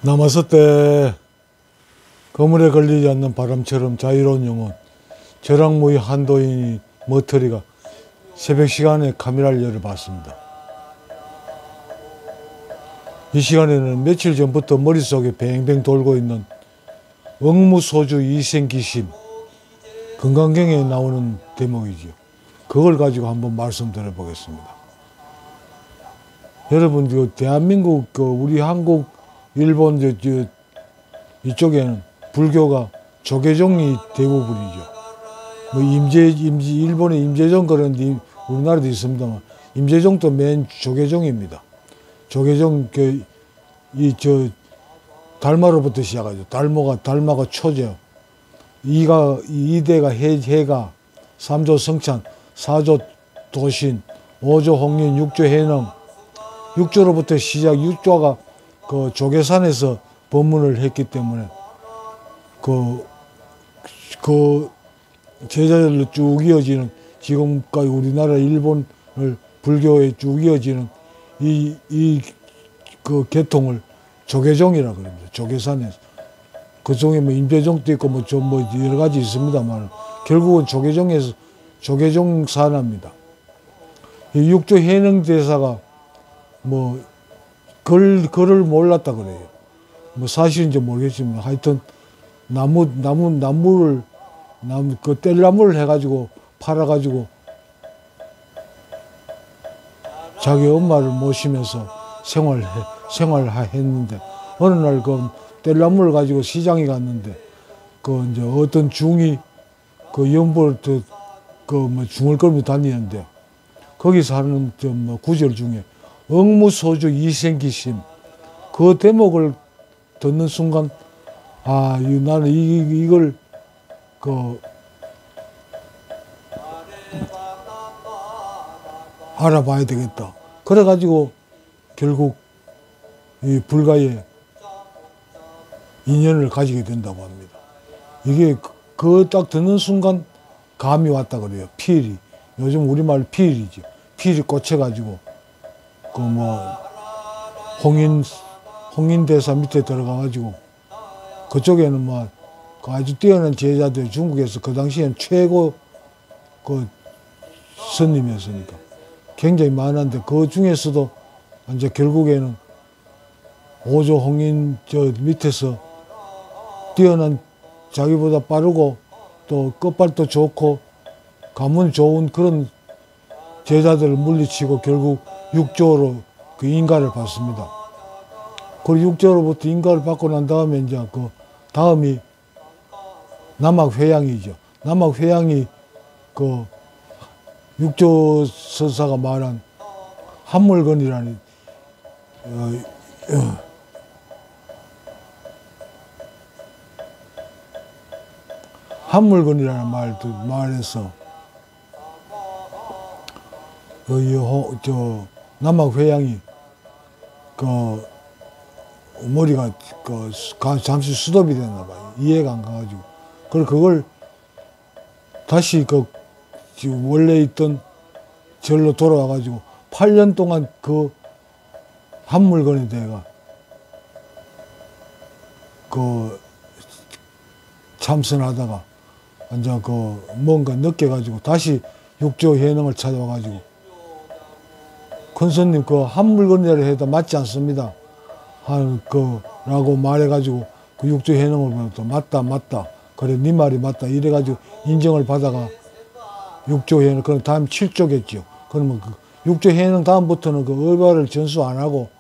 남았을 때 그물에 걸리지 않는 바람처럼 자유로운 영혼, 저랑무의 한도인이 머터리가 새벽 시간에 카메라를 열어봤습니다. 이 시간에는 며칠 전부터 머릿속에 뱅뱅 돌고 있는 억무소주 이생기심, 건강경에 나오는 대목이죠. 그걸 가지고 한번 말씀드려 보겠습니다. 여러분, 대한민국, 우리 한국, 일본, 이쪽에는 불교가 조계종이 대부분이죠. 일본의 임재종 그런 우리나라도 있습니다만, 임재종도 맨 조계종입니다. 조계종, 달마로부터 시작하죠. 달마가 초죠. 이대가 해가, 삼조 성찬, 사조 도신, 오조 홍인, 육조 해능. 육조로부터 시작, 육조가 그 조계산에서 법문을 했기 때문에 그 제자들로 쭉 이어지는, 지금까지 우리나라 일본을 불교에 쭉 이어지는 그 계통을 조계종이라 그럽니다. 조계산에서. 그 중에 임재종도 있고 여러 가지 있습니다만, 결국은 조계종에서, 조계종 산하입니다. 이 육조 해능 대사가 글을 몰랐다 그래요. 사실인지 모르겠지만, 하여튼, 뗄나무를 해가지고, 팔아가지고, 자기 엄마를 모시면서 생활했는데, 어느 날 뗄나무를 가지고 시장에 갔는데, 이제 어떤 중이 연보를 중을 끌고 다니는데, 거기 사는 구절 중에, 억무소주 이생기심, 그 대목을 듣는 순간, 나는 이걸 알아봐야 되겠다. 그래가지고 결국 이 불가에 인연을 가지게 된다고 합니다. 이게 딱 듣는 순간 감이 왔다 그래요. 필이. 요즘 우리말 필이죠. 필이 꽂혀가지고 홍인대사 밑에 들어가가지고, 그쪽에는 아주 뛰어난 제자들, 중국에서 그 당시엔 최고 스님이었으니까 굉장히 많았는데, 그 중에서도 이제 결국에는 오조 홍인 밑에서 뛰어난, 자기보다 빠르고 또 끝발도 좋고 가문 좋은 그런 제자들을 물리치고 결국 육조로 인가를 받습니다. 그 육조로부터 인가를 받고 난 다음에 이제 다음이 남학회양이죠. 남학회양이 육조서사가 말한 한물건이라는 한물건이라는 말에서 남학회양이 머리가 잠시 수톱이 됐나 봐요. 이해가 안 가가지고. 그걸 다시 원래 있던 절로 돌아와가지고 8년 동안 한물건에 대해가 참선하다가 이제 뭔가 느껴가지고 다시 육조 해능을 찾아와가지고, 큰 스님 한물건이라 해도 맞지 않습니다. 라고 말해가지고 육조 해능을 보면서 맞다. 그래, 네 말이 맞다. 이래가지고 인정을 받아가 육조 해능, 그럼 다음 7조겠죠. 그러면 육조 해능 다음부터는 의발을 전수 안 하고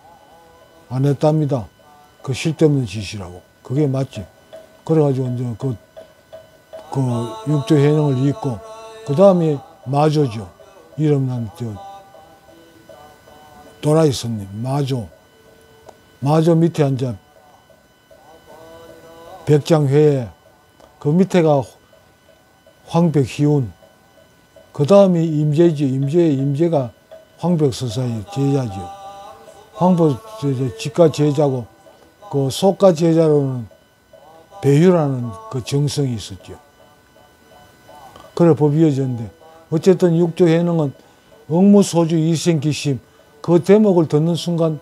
안 했답니다. 쓸데없는 짓이라고. 그게 맞지. 그래가지고 이제 육조 해능을 잊고, 그 다음에 마조죠. 이름난 도라이 스님, 마조 밑에 앉아 백장회에, 그 밑에가 황백희운, 그 다음이 임재죠. 임재가 황백서사의 제자죠. 황백 직가 제자고, 속가 제자로는 배휴라는 정성이 있었죠. 그래 법이 이어졌는데, 어쨌든 육조 해능은 억무소주 이생기심, 그 대목을 듣는 순간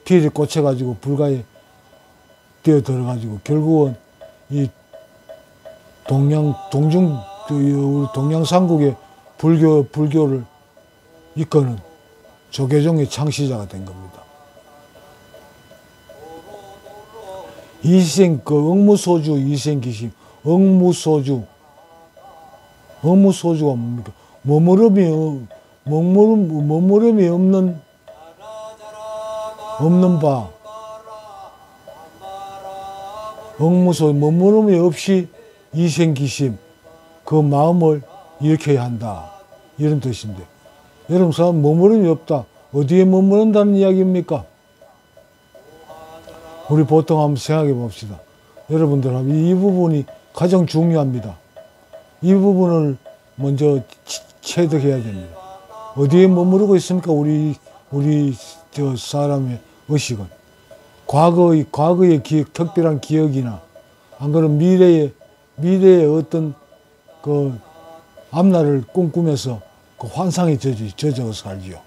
필이 꽂혀가지고 불가에 뛰어 들어가지고 결국은 이 우리 동양삼국의 불교를 이끄는 조계종의 창시자가 된 겁니다. 억무소주 이생기심, 억무소주가 뭡니까? 머무름이 없는 바, 머무름이 없이 이생기심, 그 마음을 일으켜야 한다, 이런 뜻인데, 여러분, 사람 머무름이 없다, 어디에 머무른다는 이야기입니까? 우리 보통 한번 생각해 봅시다. 여러분들 이 부분이 가장 중요합니다. 이 부분을 먼저 체득해야 됩니다. 어디에 머무르고 있습니까? 우리 저 사람의 의식은 과거의 기억, 특별한 기억이나 안 그러면 미래의 어떤 그 앞날을 꿈꾸면서 그 환상에 젖어 살지요.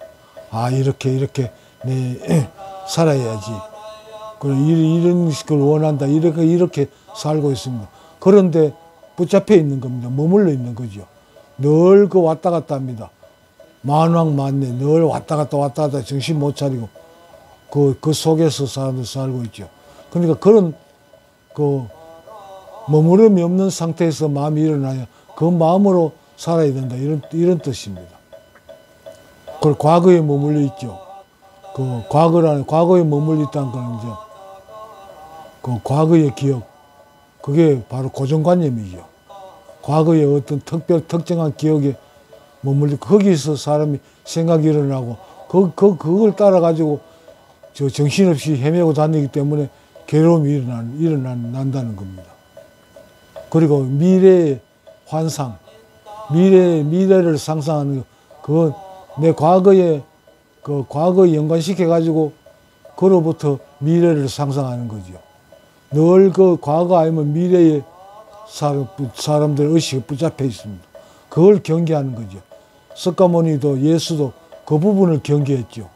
아, 이렇게 내 살아야지. 이런 걸 원한다. 이렇게 살고 있습니다. 그런데 붙잡혀 있는 겁니다. 머물러 있는 거죠. 늘 그 왔다 갔다 합니다. 만왕만내 늘 왔다 갔다 정신 못 차리고 그 속에서 사람들 살고 있죠. 그러니까 그런 그 머무름이 없는 상태에서 마음이 일어나야 그 마음으로 살아야 된다. 이런 뜻입니다. 그걸 과거에 머물러 있죠. 그 과거에 머물러 있다는 건 이제 그 과거의 기억, 그게 바로 고정관념이죠. 과거의 어떤 특정한 기억에 머물러 거기서 사람이 생각이 일어나고 그걸 따라가지고 저 정신없이 헤매고 다니기 때문에 괴로움이 일어난다는 겁니다. 그리고 미래의 환상, 미래를 상상하는 그건 내 과거에 연관시켜가지고 그로부터 미래를 상상하는 거죠. 늘 그 과거 아니면 미래에 사람들 의식에 붙잡혀 있습니다. 그걸 경계하는 거죠. 석가모니도 예수도 그 부분을 경계했죠.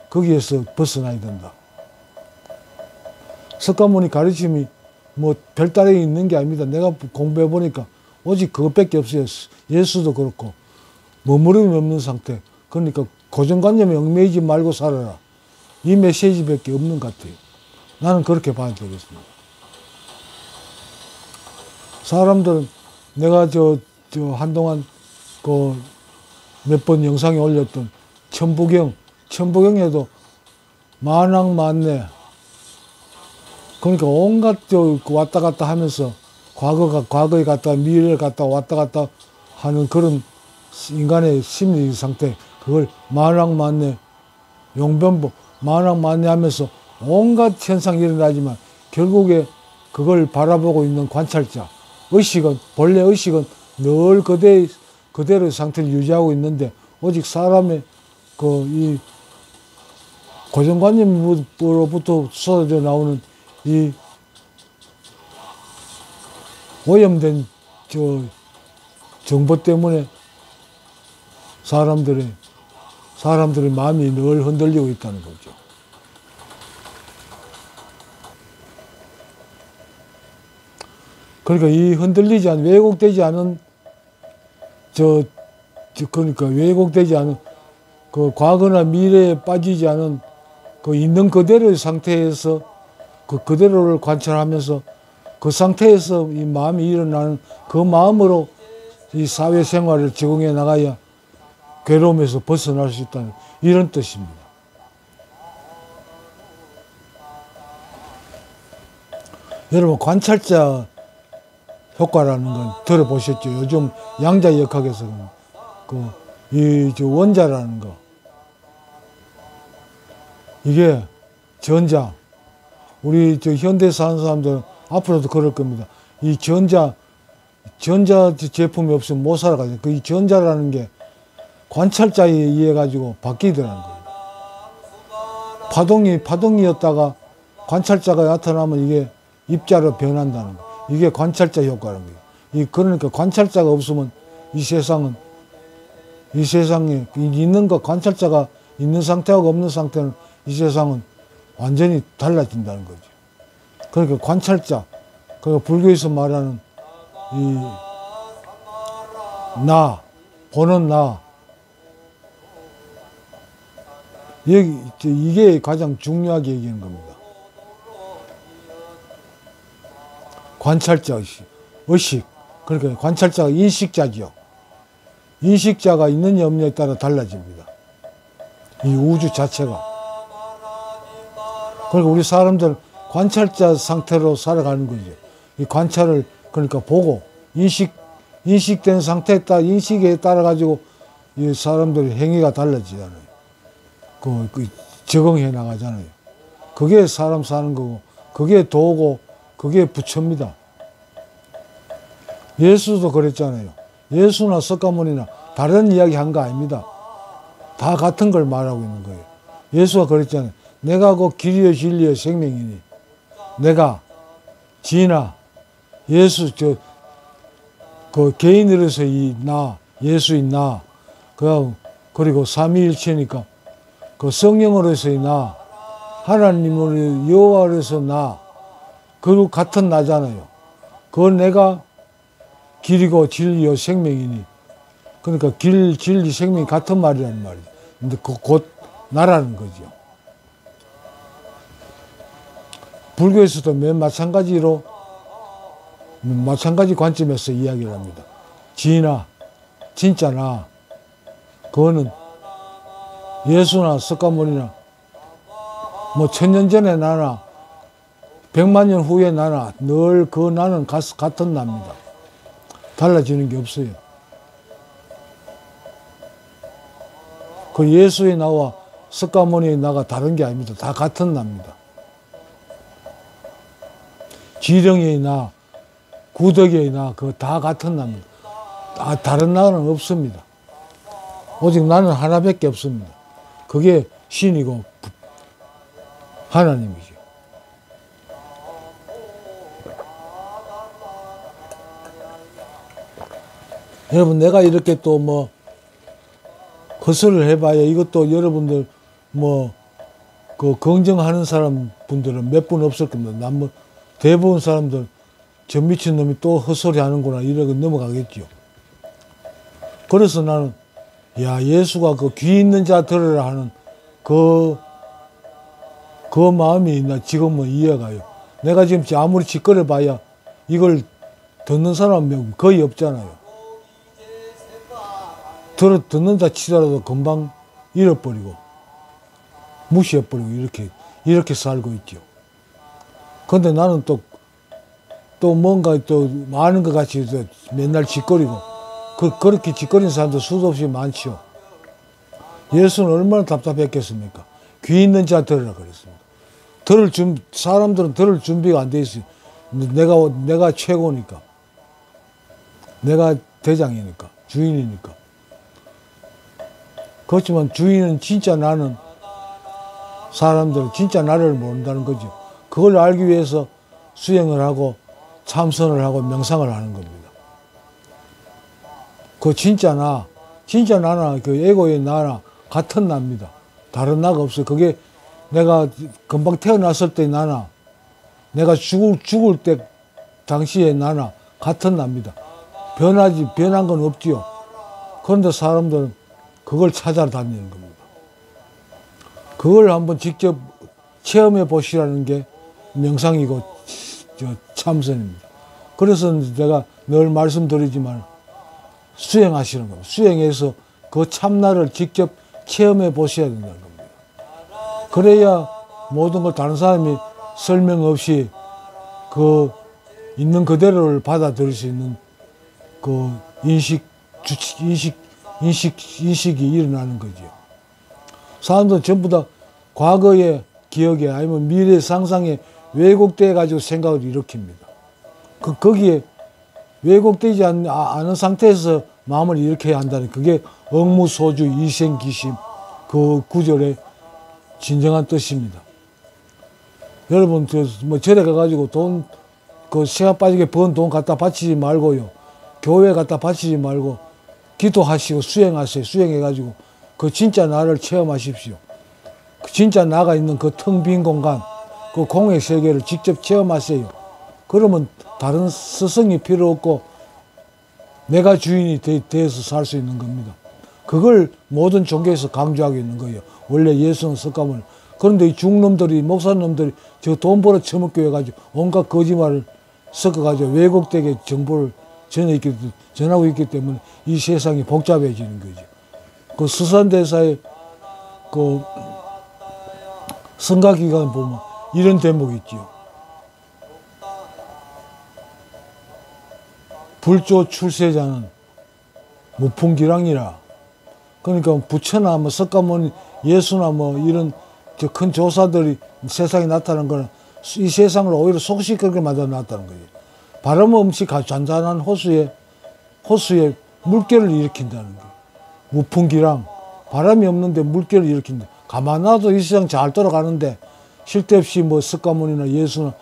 거기에서 벗어나야 된다. 석가모니 가르침이 뭐 별다르게 있는 게 아닙니다. 내가 공부해 보니까 오직 그것밖에 없어요. 예수도 그렇고 머무름이 없는 상태. 그러니까 고정관념에 얽매이지 말고 살아라. 이 메시지밖에 없는 것 같아요. 나는 그렇게 봐야 되겠습니다. 사람들은 내가 한동안 몇 번 영상에 올렸던 천부경에도 만왕만내, 그러니까 온갖 왔다 갔다 하면서 과거에 갔다 미래를 갔다 왔다 갔다 하는 그런 인간의 심리 상태, 그걸 만왕만내, 용변복, 만왕만내 하면서 온갖 현상이 일어나지만 결국에 그걸 바라보고 있는 관찰자, 본래 의식은 늘 그대로의 상태를 유지하고 있는데 오직 사람의 이 고정관념으로부터 쏟아져 나오는 이 오염된 정보 때문에 사람들의 마음이 늘 흔들리고 있다는 거죠. 그러니까 이 흔들리지 않은, 왜곡되지 않은, 그러니까 왜곡되지 않은, 그 과거나 미래에 빠지지 않은 그 있는 그대로의 상태에서 그대로를 관찰하면서 그 상태에서 이 마음이 일어나는 그 마음으로 이 사회생활을 적응해 나가야 괴로움에서 벗어날 수 있다는 이런 뜻입니다. 여러분, 관찰자 효과라는 건 들어보셨죠? 요즘 양자역학에서 원자라는 거, 이게 전자, 우리 현대 사는 사람들은 앞으로도 그럴 겁니다. 이 전자 제품이 없으면 못 살아가죠. 이 전자라는 게 관찰자에 의해 가지고 바뀌더라는 거예요. 파동이었다가 관찰자가 나타나면 이게 입자로 변한다는 거. 이게 관찰자 효과라는 거예요. 그러니까 관찰자가 없으면 이 세상에 있는 것, 관찰자가 있는 상태하고 없는 상태는 이 세상은 완전히 달라진다는 거죠. 그러니까 관찰자, 그러니까 불교에서 말하는 이 나, 보는 나. 이게 가장 중요하게 얘기하는 겁니다. 관찰자 의식. 그러니까 관찰자가 인식자죠. 인식자가 있느냐 없느냐에 따라 달라집니다. 이 우주 자체가. 그러니까 우리 사람들 관찰자 상태로 살아가는 거죠. 이 관찰을 그러니까 보고 인식된 상태에 따라 인식에 따라 가지고 이 사람들의 행위가 달라지잖아요. 그 적응해 나가잖아요. 그게 사람 사는 거고, 그게 도고, 그게 부처입니다. 예수도 그랬잖아요. 예수나 석가모니나 다른 이야기 한 거 아닙니다. 다 같은 걸 말하고 있는 거예요. 예수가 그랬잖아요. 내가 곧 길이요 진리요 생명이니. 내가 지나 예수 그 개인으로서 이 나 예수인 나 그리고 삼위일체니까 그 성령으로서의 나 하나님으로 여호와로서 나 그리고 같은 나잖아요. 그 내가 길이고 진리요 생명이니. 그러니까 길, 진리, 생명이 같은 말이라는 말이죠. 근데 곧 나라는 거죠. 불교에서도 맨 마찬가지로 마찬가지 관점에서 이야기를 합니다. 지나, 진짜 나, 그거는 예수나 석가모니나 뭐 1000년 전에 나나 100만 년 후에 나나 늘 그 나는 같은 나입니다. 달라지는 게 없어요. 그 예수의 나와 석가모니의 나가 다른 게 아닙니다. 다 같은 나입니다. 지령의 나, 구덕의 나, 그거 다 같은 나입니다. 다른 나는 없습니다. 오직 나는 하나밖에 없습니다. 그게 신이고 하나님이죠. 여러분, 내가 이렇게 또 뭐 거설을 해봐야 이것도 여러분들 뭐 그 긍정하는 사람 분들은 몇 분 없을 겁니다. 난 뭐 대부분 사람들 저 미친 놈이 또 헛소리 하는구나 이러고 넘어가겠죠. 그래서 나는 야, 예수가 그 귀 있는 자 들으라 하는 그 마음이 나 지금은 이해가요. 내가 지금 아무리 짓거려 봐야 이걸 듣는 사람은 거의 없잖아요. 듣는다 치더라도 금방 잃어버리고 무시해버리고 이렇게 살고 있죠. 근데 나는 또 뭔가 또 많은 것 같이 맨날 짓거리고 그렇게 짓거리는 사람도 수도 없이 많죠. 예수는 얼마나 답답했겠습니까? 귀 있는 자 들으라 그랬습니다. 사람들은 들을 준비가 안 돼 있어요. 내가 최고니까. 내가 대장이니까. 주인이니까. 그렇지만 주인은 진짜 나는 사람들 진짜 나를 모른다는 거죠. 그걸 알기 위해서 수행을 하고 참선을 하고 명상을 하는 겁니다. 그 진짜 나나 그 에고의 나나 같은 나입니다. 다른 나가 없어요. 그게 내가 금방 태어났을 때 나나 내가 죽을 때 당시에 나나 같은 나입니다. 변한 건 없지요. 그런데 사람들은 그걸 찾아다니는 겁니다. 그걸 한번 직접 체험해 보시라는 게 명상이고 참선입니다. 그래서 내가 늘 말씀드리지만 수행하시는 겁니다. 수행해서 그 참나를 직접 체험해 보셔야 된다는 겁니다. 그래야 모든 걸 다른 사람이 설명 없이 그 있는 그대로를 받아들일 수 있는 그 인식이 일어나는 거죠. 사람들은 전부 다 과거의 기억에 아니면 미래 상상에 왜곡돼 가지고 생각을 일으킵니다. 거기에 왜곡되지 않은 상태에서 마음을 일으켜야 한다는 그게 억무소주 이생기심 그 구절의 진정한 뜻입니다. 여러분 뭐 절에 가가지고 돈 그 시간 빠지게 번 돈 갖다 바치지 말고요. 교회 갖다 바치지 말고 기도하시고 수행하세요. 수행해가지고 그 진짜 나를 체험하십시오. 그 진짜 나가 있는 그 텅 빈 공간 그 공의 세계를 직접 체험하세요. 그러면 다른 스승이 필요 없고 내가 주인이 돼서 살 수 있는 겁니다. 그걸 모든 종교에서 강조하고 있는 거예요. 원래 예수는 석가모니. 그런데 이 중놈들이, 목사놈들이 저 돈 벌어 처먹기 해가지고 온갖 거짓말을 섞어가지고 왜곡되게 정보를 전하고 있기 때문에 이 세상이 복잡해지는 거죠. 그 수산대사의 그 성가기관 보면 이런 대목이 있지요. 불조 출세자는 무풍기랑이라. 그러니까 부처나 뭐 석가모니, 예수나 뭐 이런 저 큰 조사들이 세상에 나타난 거는 이 세상을 오히려 속시끄럽게 만들어 놨다는 거예요. 바람 없이 잔잔한 호수에 물결을 일으킨다는 거예요. 무풍기랑, 바람이 없는데 물결을 일으킨다. 가만 놔도 이 세상 잘 돌아가는데 쓸데없이 뭐 석가모니나 예수나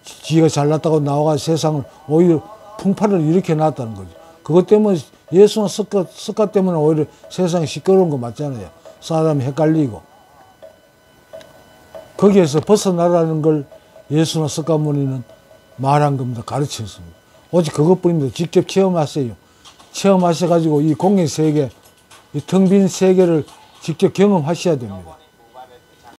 지가 잘났다고 나와가 세상을 오히려 풍파를 일으켜 놨다는 거죠. 그것 때문에 예수나 석가 때문에 오히려 세상이 시끄러운 거 맞잖아요. 사람이 헷갈리고. 거기에서 벗어나라는 걸 예수나 석가모니는 말한 겁니다. 가르쳤습니다. 오직 그것뿐입니다. 직접 체험하세요. 체험하셔가지고 이 공의 세계, 이 텅 빈 세계를 직접 경험하셔야 됩니다.